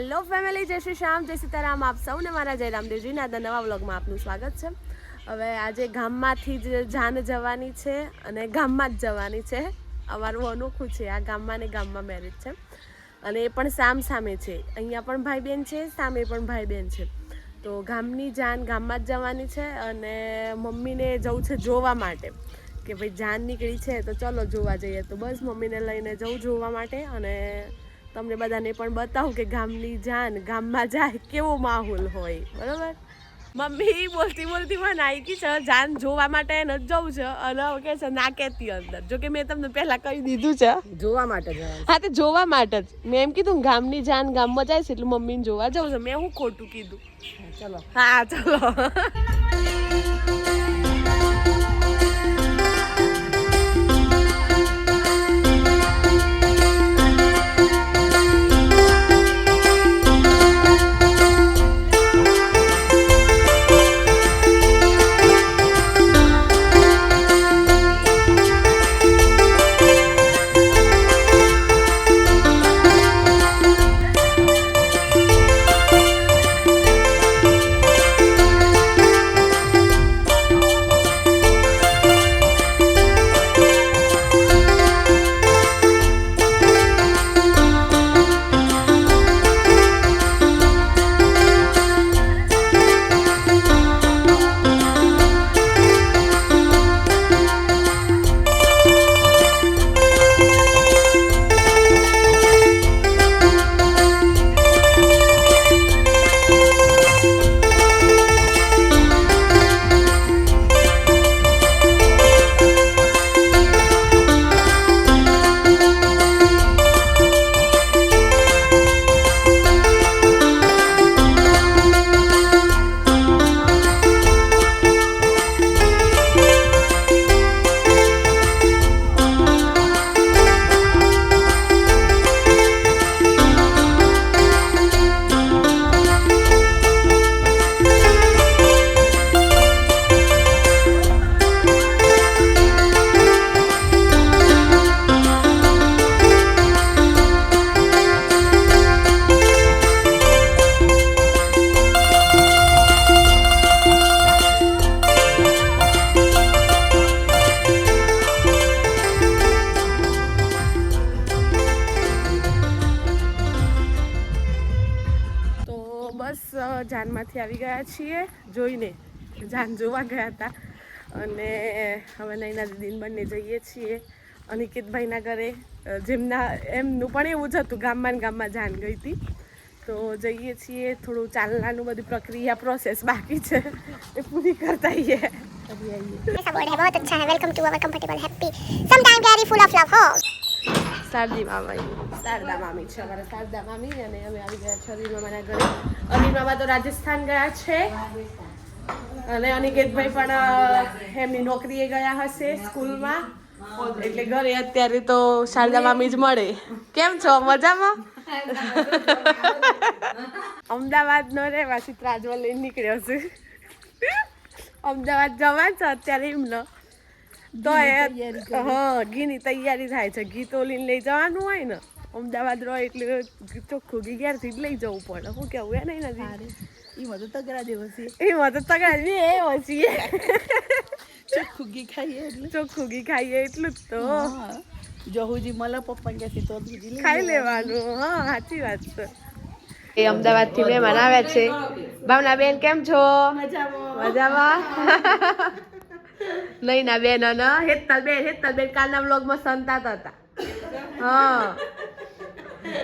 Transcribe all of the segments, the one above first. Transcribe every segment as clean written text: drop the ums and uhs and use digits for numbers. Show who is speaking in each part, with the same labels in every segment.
Speaker 1: Hello family, જય શ્રી શ્યામ, જય સીતારામ. આપ સૌને મારા જય રામદેવજીના નવા વ્લોગમાં આપનું સ્વાગત છે. હવે આજે ગામમાંથી જ જાન જવાની છે અને ગામમાં જ જવાની છે. અમારું અનોખું છે, આ ગામમાં ને ગામમાં મેરેજ છે અને એ પણ સામે છે. અહીંયા પણ ભાઈ બહેન છે, સામે પણ ભાઈ બહેન છે. તો ગામની જાન ગામમાં જ જવાની છે અને મમ્મીને જવું છે જોવા માટે કે ભાઈ જાન નીકળી છે તો ચલો જોવા જઈએ. તો બસ મમ્મીને લઈને જવું જોવા માટે અને તમને બધાને પણ બતાવું કે ગામની જાન ગામમાં જાય કેવો માહોલ હોય. બરાબર, મમ્મી બોલતી મને આવી ગઈ છે જાન જોવા માટે ન જવું છે અને હવે કે છે ના કહેતી અંદર. જો કે મેં તમને પહેલા કહી દીધું છે
Speaker 2: જોવા માટે.
Speaker 1: હા, તો જોવા માટે જ મેં એમ કીધું ગામની જાન ગામમાં જાય છે એટલે મમ્મીને જોવા જવું છે. મેં હું ખોટું કીધું?
Speaker 2: ચલો.
Speaker 1: હા ચલો. જાનમાંથી આવી ગયા છીએ, જોઈને જાન જોવા ગયા હતા અને હવે નૈના દીદીને બંને જઈએ છીએ અનિકેતભાઈના ઘરે. જેમના એમનું પણ એવું જ હતું, ગામમાં જાન ગઈ હતી. તો જઈએ છીએ, થોડું ચાલવાનું બધી પ્રક્રિયા પ્રોસેસ બાકી છે એ પૂરી કરતા આવીએ.
Speaker 3: बहुत अच्छा है. Welcome to our comfortable happy sometime carry full of love हो.
Speaker 1: શારદા મામી છે અમારા, શારદા મામી. અને અમે આવી ગયા છે અનિલ મામાના ઘરે. અનિલ મામા તો રાજસ્થાન ગયા છે અને અનિકેતભાઈ પણ એમની નોકરીએ ગયા હશે સ્કૂલમાં, એટલે ઘરે અત્યારે તો શારદા મામી જ મળે. કેમ છો? મજામાં? અમદાવાદ નો રહેવાસી ત્રાજવા લઈને નીકળ્યો છે. અમદાવાદ જવા છે અત્યારે એમને. તો હા, ઘીની તૈયારી થાય છે. ઘી તો લઈને લઈ જવાનું હોય ને, અમદાવાદ રહો એટલે ચોખ્ખું ઘી ઘેરથી જ લઈ જવું પડે. શું કેવું એ નહીં નથી?
Speaker 2: એમાં તો તગડા જેવો છે.
Speaker 1: એમાં તો તગડા એવો છીએ.
Speaker 2: ચોખ્ખું ઘી ખાઈએ એટલે
Speaker 1: ચોખ્ખું ઘી ખાઈએ એટલું જ તો.
Speaker 2: જહુજી મળે પપ્પા ક્યાંથી તો
Speaker 1: ખાઈ લેવાનું. હા, સાચી વાત છે. એ અમદાવાદથી મહેમાન આવ્યા છે. ભાવના બેન કેમ છો? મજામાં. નહીં ના બેન અને હેતલ બેન કાલના વ્લોગમાં સંતાતા હતા. હા,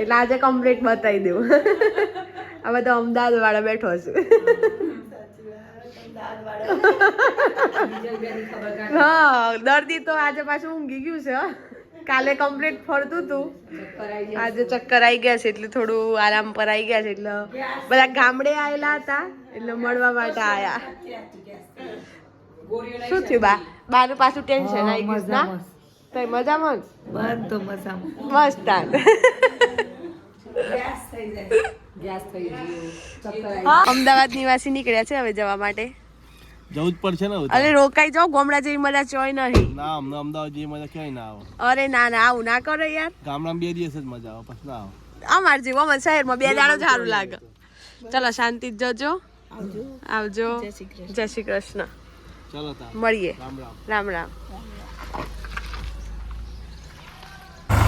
Speaker 1: એટલે આજે કમ્પ્લીટ બતાવી દઉં. હવે તો અમદાવાદ વાળા બેઠો છે. હા, દર્દી તો આજે પાછું ઊંઘી ગયું છે. કાલે કમ્પ્લીટ ફરતું હતું, આજે ચક્કર આવી ગયા છે એટલે થોડું આરામ પર આવી ગયા છે. એટલે બધા ગામડે આવેલા હતા એટલે મળવા માટે આયા. શું થયું બાનું પાછું ટેન્શન આવી ગયું ના? તો મજામાં
Speaker 2: બધો મજામાં.
Speaker 1: મસ્ત. અમદાવાદ નિવાસી નીકળ્યા છે હવે જવા માટે.
Speaker 4: જવું જ પડશે ને.
Speaker 1: અરે રોકાઈ જાઓ, ગામડા જેવી મજા ચોય નહીં.
Speaker 4: ના, અમને અમદાવાદ જેવી મજા ક્યાંય ના આવે.
Speaker 1: અરે ના ના, આવું ના કરો યાર.
Speaker 4: ગામડામાં 2 દિવસ જ મજા આવે, પછી ના આવે.
Speaker 1: અમાર જેવું અમાર શહેરમાં 2 દાડો સારું લાગે. ચલો શાંતિ જજો,
Speaker 2: આવજો.
Speaker 1: આવજો.
Speaker 2: જય શ્રી કૃષ્ણ.
Speaker 1: જય શ્રી કૃષ્ણ.
Speaker 4: ચલો તા
Speaker 1: મળીએ.
Speaker 4: રામ રામ.
Speaker 1: રામ રામ.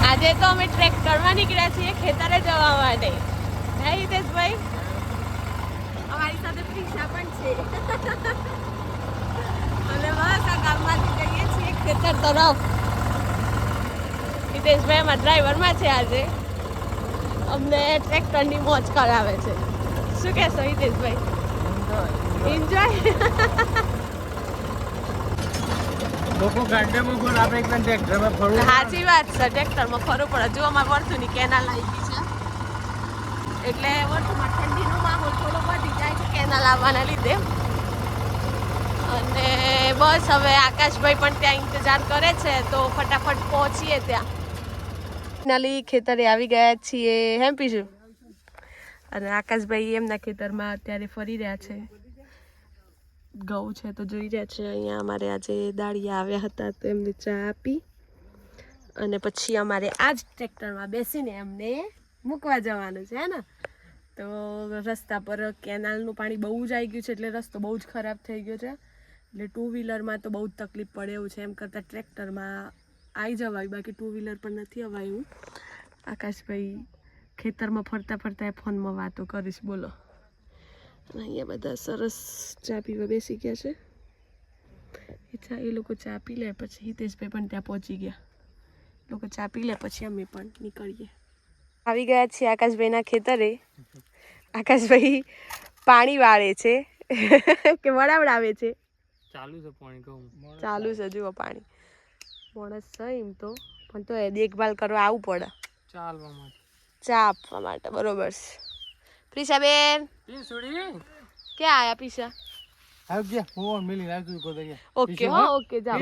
Speaker 1: આજે તો અમે ટ્રેક્ટરમાં નીકળ્યા છીએ ખેતરે જવા માટે. હે હિતેશભાઈ, અમારી સાથે પ્રિક્ષા પણ છે. અને બસ આ ગામમાંથી જઈએ છીએ ખેતર તરફ. હિતેશભાઈ અમારા ડ્રાઈવરમાં છે આજે. અમને ટ્રેક્ટરની મોજ કરાવે છે. શું કહેશો હિતેશભાઈ? એન્જોય.
Speaker 4: લોકો ગાંડામાં પણ આપણે એકદમ ટ્રેક્ટરમાં ફરવું.
Speaker 1: સાચી વાત છે, ટ્રેક્ટરમાં ફરવું પડે. જો અમારે વર્તુની કેનાલ આવી ગઈ છે એટલે વર્તુમાં ઠંડીનો માહોલ થોડો વધી જાય છે કેનાલ આવવાના લીધે. અને બસ હવે આકાશભાઈ પણ ત્યાં ઇંતજાર કરે છે તો ફટાફટ પહોંચીએ ત્યાં. ફાઇનલી ખેતરે આવી ગયા છીએ. હેમ પીશું. અને આકાશભાઈ એમના ખેતરમાં અત્યારે ફરી રહ્યા છે. ઘઉં છે તો જોઈ રહ્યા છે. અહીંયા અમારે આજે દાળિયા આવ્યા હતા તો એમને ચા આપી અને પછી અમારે આ જ ટ્રેક્ટરમાં બેસીને એમને મૂકવા જવાનું છે હે ને. તો રસ્તા પર કેનાલનું પાણી બહુ જ આવી ગયું છે એટલે રસ્તો બહુ જ ખરાબ થઈ ગયો છે. એટલે 2 વ્હીલરમાં તો બહુ જ તકલીફ પડે એવું છે. એમ કરતાં ટ્રેક્ટરમાં આવી જવાય, બાકી 2 વ્હીલર પર નથી અવાયું. આકાશભાઈ ખેતરમાં ફરતા ફરતા ફોનમાં વાતો કરીશ. બોલો. અને અહીંયા બધા સરસ ચા પીવા બેસી ગયા છે. એ લોકો ચા પી લે પછી હિતેશભાઈ પણ ત્યાં પહોંચી ગયા. લોકો ચા પી લે પછી અમે પણ નીકળીએ. આવી ગયા છીએ આકાશભાઈના ખેતરે. આકાશભાઈ પાણી વાળે છે કે વડાવડાવે છે?
Speaker 4: ચાલુ છે પાણી કહું.
Speaker 1: ચાલુ છે. જુઓ પાણી માણસ છે એમ તો, પણ તો એ દેખભાલ કરવા આવવું પડે.
Speaker 4: ચાલવા માટે.
Speaker 1: ચા આપવા માટે. બરોબર છે. પ્રિશાબેન ક્યાં આયા પીસા?
Speaker 4: આવ ગયા ફોન મિલી રાખજો કો દે.
Speaker 1: ઓકે હો, ઓકે જાઓ.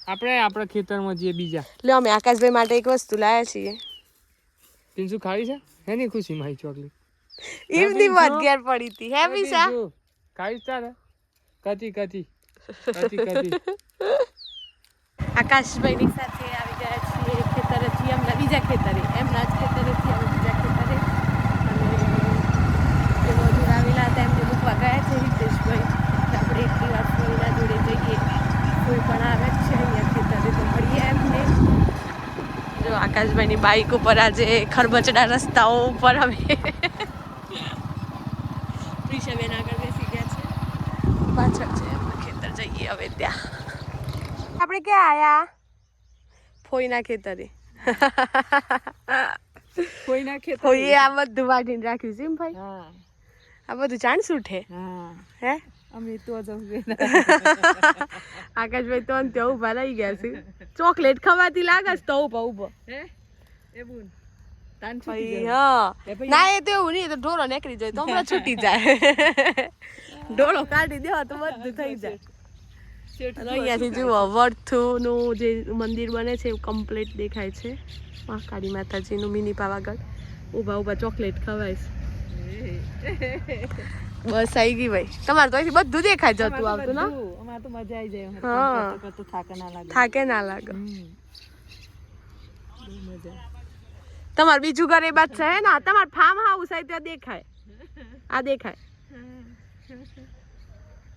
Speaker 5: આપણે આપણા ખેતરમાં જે બીજા
Speaker 1: લે અમે આકાશભાઈ માટે એક વસ્તુ લાયા છીએ.
Speaker 5: તીનસુ ખાવી છે એની ખુશી માં ચોકલેટ
Speaker 1: એમની વાત ઘેર પડી હતી. હે પીસા?
Speaker 5: ખાવી તારે કતી
Speaker 1: આકાશભાઈની સાથે આવી ગયા છીએ ખેતરેથી એમના બીજા ખેતરે. એમના જ ખેતરેથી અમે બીજા ખેતરે. અને જે મજૂર આવેલા હતા એમને મૂકવા ગયા છે હિતેશભાઈ. આપણે એટલી વાર કોઈના જોડે જઈએ. કોઈ પણ આવે જ છે અહીંયા ખેતરે તો મળીએ એમને. જો આકાશભાઈની બાઇક ઉપર આજે ખરબચડા રસ્તાઓ ઉપર અમે પ્રિશાબેન આગળ બેસી ગયા છે. પાછળ છે એમના ખેતર. જઈએ હવે ત્યાં. આપણે ક્યાં આયા? ફોઈના ખેતરે.
Speaker 2: કોઈના ખેતર.
Speaker 1: ફોઈએ આ બધું વાટીને રાખ્યું છે એમ ભાઈ?
Speaker 2: હા
Speaker 1: આ બધું ચાણ સૂઠે
Speaker 2: હા
Speaker 1: હે?
Speaker 2: અમે તો જવું.
Speaker 1: આકાશભાઈ તો ત્યાં ઊભા રહી ગયા છે. ચોકલેટ ખવાતી લાગે છે તો ઊભો.
Speaker 2: હે એ બુન તાન
Speaker 1: ભાઈ
Speaker 2: છૂટી
Speaker 1: હા.
Speaker 2: એ ભાઈ
Speaker 1: ના એ તો એવું નહીં, એ તો ઢોરો નીકળી જાય તો હમણાં છૂટી જાય. ઢોરો કાઢી દેવા તો બધું થઈ જાય. અને અહીંયાથી જુઓ વર્થુનું જે મંદિર બને છે એવું કમ્પ્લીટ દેખાય છે. મહાકાળી માતાજીનું મિની પાવાગઢ. ઊભા ચોકલેટ ખવાય છે. બસ આવી ગઈ ભાઈ. તમારે તો અહીંથી બધું દેખાય જતું આવતું ના?
Speaker 2: અમાર તો મજા આવી જાય.
Speaker 1: હા.
Speaker 2: તો થાક ના લાગે.
Speaker 1: થાકે ના લાગે.
Speaker 2: બહુ મજા.
Speaker 1: તમારે બીજું ઘર એ બાદ છે ને? તમારે ફાર્મ હાઉસ આ ત્યાં દેખાય. આ દેખાય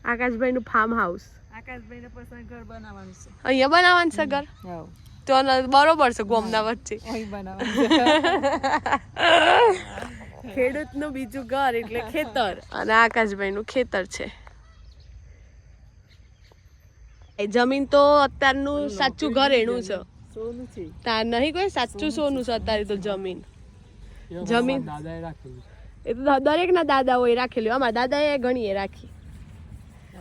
Speaker 1: આકાશભાઈનું ફાર્મ હાઉસ.
Speaker 2: આકાશભાઈને પસંદ ઘર બનાવવાનું છે.
Speaker 1: અહીંયા બનાવવાનું છે ઘર?
Speaker 2: હા
Speaker 1: તો બરોબર છે ગોમના વચ્ચે.
Speaker 2: અહીં બનાવવાનું.
Speaker 1: ખેડૂતનું બીજું ઘર એટલે ખેતર. અને આકાશભાઈનું ખેતર છે. એ જમીન તો અત્યારનું સાચું ઘર એનું છે.
Speaker 2: સોનું છે.
Speaker 1: તાર નહીં કોઈ સાચું સોનું છે અત્યારે તો જમીન. જમીન
Speaker 5: દાદાએ રાખેલું
Speaker 1: એ તો દરેકના દાદાઓએ રાખેલી. અમારા દાદાએ ઘણી એ રાખી.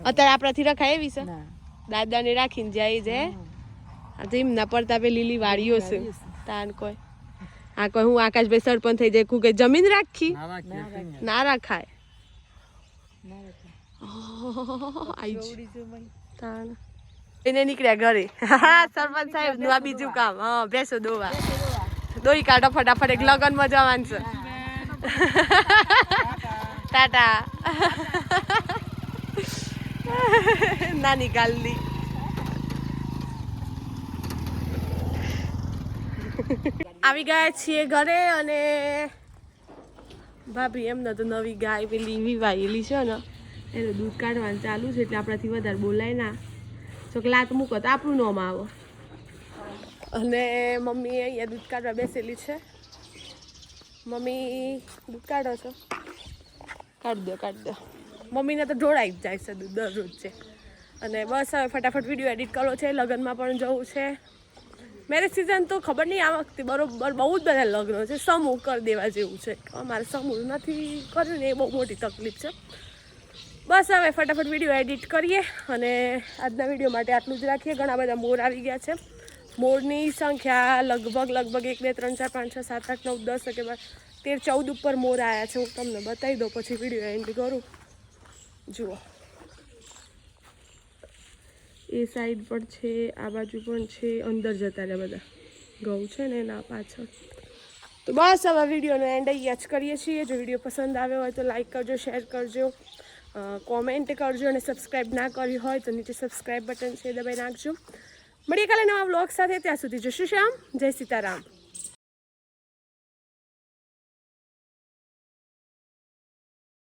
Speaker 1: અત્યારે આપણાથી રખાય એવી છે?
Speaker 2: ના
Speaker 1: દાદાને રાખીને જાય છે. આ તો એમના પ્રતાપે લીલી વાડીઓ છે. તાન કોઈ આ કોઈ હું આકાશભાઈ સરપંચ થઈ જાય કે જમીન રાખી
Speaker 5: ના રાખીએ
Speaker 1: ના રાખાય. તાન એને નીકળ્યા ઘરે. સરપંચ સાહેબ નું આ બીજું કામ. હા ભેંસો દોવા. દોઈ કાઢો ફટાફટ. એક લગનમાં જવાનું છે. ટાટા. નાની ગાલની. આવી ગયા છીએ ઘરે અને ભાભી એમને તો નવી ગાય પેલી વિવાયેલી છે ને એનું દૂધ કાઢવાનું ચાલુ છે એટલે આપણાથી વધારે બોલાય ના ચોકલાત મૂકો તો આપણું નામ આવો અને મમ્મી અહીંયા દૂધ કાઢવા બેસેલી છે મમ્મી દૂધ કાઢો છો કાઢી દો મમ્મીને તો ઢોળાઈ જ જાય છે દૂધ દરરોજ છે અને બસ હવે ફટાફટ વિડીયો એડિટ કરવો છે લગ્નમાં પણ જવું છે મેરેજ સિઝન તો ખબર નહીં આ વખતે બરોબર બહુ જ બધા લગ્નો છે સમૂહ કરી દેવા જેવું છે અમારે સમૂહ નથી કર્યું ને એ બહુ મોટી તકલીફ છે બસ હવે ફટાફટ વિડીયો એડિટ કરીએ અને આજના વિડીયો માટે આટલું જ રાખીએ ઘણા બધા મોર આવી ગયા છે મોરની સંખ્યા લગભગ 1 2 3 4 5 6 7 8 9 10 11 13 14 ઉપર મોર આવ્યા છે હું તમને બતાવી દઉં પછી વિડીયો એન્ડ કરું જુઓ એ સાઈડ પણ છે આ બાજુ પણ છે અંદર જતા રહ્યા બધા ઘઉં છે ને એના પાછળ તો બસ હવે વિડીયોનો એન્ડ અહીંયા જ કરીએ છીએ જો વિડીયો પસંદ આવ્યો હોય તો લાઈક કરજો શેર કરજો કોમેન્ટ કરજો અને સબસ્ક્રાઈબ ના કરી હોય તો નીચે સબસ્ક્રાઈબ બટન છે દબાઈ નાખજો મળીએ કાલે નવા વ્લોગ સાથે ત્યાં સુધી જય શ્રી રામ જય સીતારામ